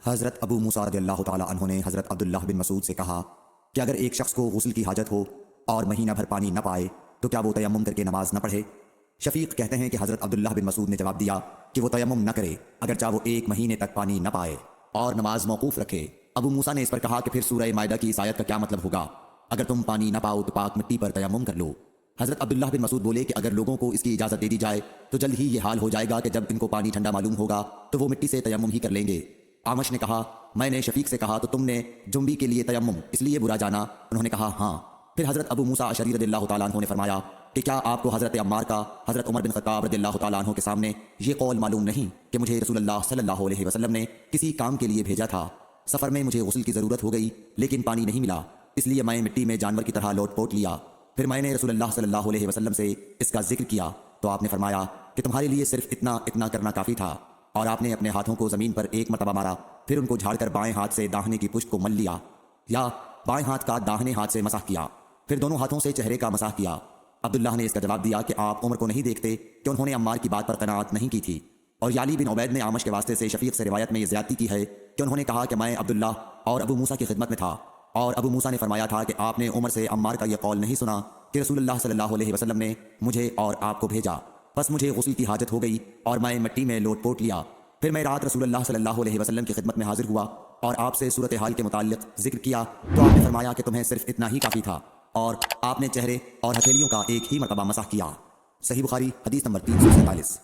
حضرت ابو موسیٰ رضی اللہ تعالیٰ عنہ نے حضرت عبداللہ بن مسعود سے کہا کہ اگر ایک شخص کو غسل کی حاجت ہو اور مہینہ بھر پانی نہ پائے تو کیا وہ تیمم کر کے نماز نہ پڑھے؟ شفیق کہتے ہیں کہ حضرت عبداللہ بن مسعود نے جواب دیا کہ وہ تیمم نہ کرے اگرچہ وہ 1 مہینے تک پانی نہ پائے اور نماز موقوف رکھے۔ ابو موسیٰ نے اس پر کہا کہ پھر سورہ مائدہ کی اس آیت کا کیا مطلب ہوگا؟ اگر تم پانی نہ پاؤ تو پاک مٹی پر تیمم کر لو۔ حضرت عبداللہ بن مسعود بولے کہ اگر لوگوں کو اس کی اجازت دے دی جائے تو جلد ہی یہ حال ہو جائے گا کہ جب ان کو پانی ٹھنڈا معلوم ہوگا تو وہ مٹی سے تیمم ہی کر لیں گے۔ آمش نے کہا میں نے شفیق سے کہا تو تم نے جنبی کے لیے تیمم اس لیے برا جانا؟ انہوں نے کہا ہاں۔ پھر حضرت ابو موسیٰ اشعری رضی اللہ تعالیٰ عنہ نے فرمایا کہ کیا آپ کو حضرت عمار کا حضرت عمر بن خطاب رضی اللہ تعالیٰ عنہ کے سامنے یہ قول معلوم نہیں کہ مجھے رسول اللہ صلی اللہ علیہ وسلم نے کسی کام کے لیے بھیجا تھا؟ سفر میں مجھے غسل کی ضرورت ہو گئی لیکن پانی نہیں ملا، اس لیے میں مٹی میں جانور کی طرح لوٹ پوٹ لیا۔ پھر میں نے رسول اللہ صلی اللہ علیہ وسلم سے اس کا ذکر کیا تو آپ نے فرمایا کہ تمہارے لیے صرف اتنا کرنا کافی تھا، اور آپ نے اپنے ہاتھوں کو زمین پر 1 مرتبہ مارا، پھر ان کو جھاڑ کر بائیں ہاتھ سے داہنے کی پشت کو مل لیا یا بائیں ہاتھ کا داہنے ہاتھ سے مسح کیا، پھر دونوں ہاتھوں سے چہرے کا مسح کیا۔ عبداللہ نے اس کا جواب دیا کہ آپ عمر کو نہیں دیکھتے کہ انہوں نے عمار کی بات پر قناعت نہیں کی تھی۔ اور یالی بن عبید نے آمش کے واسطے سے شفیق سے روایت میں یہ زیادتی کی ہے کہ انہوں نے کہا کہ میں عبداللہ اور ابو موسیٰ کی خدمت میں تھا، اور ابو موسیٰ نے فرمایا تھا کہ آپ نے عمر سے عمار کا یہ قول نہیں سنا کہ رسول اللہ صلی اللہ علیہ وسلم نے مجھے اور آپ کو بھیجا، بس مجھے غسل کی حاجت ہو گئی اور میں مٹی میں لوٹ پوٹ لیا۔ پھر میں رات رسول اللہ صلی اللہ علیہ وسلم کی خدمت میں حاضر ہوا اور آپ سے صورتحال کے متعلق ذکر کیا تو آپ نے فرمایا کہ تمہیں صرف اتنا ہی کافی تھا، اور آپ نے چہرے اور ہتھیلیوں کا 1 ہی مرتبہ مسح کیا۔ صحیح بخاری حدیث نمبر 347۔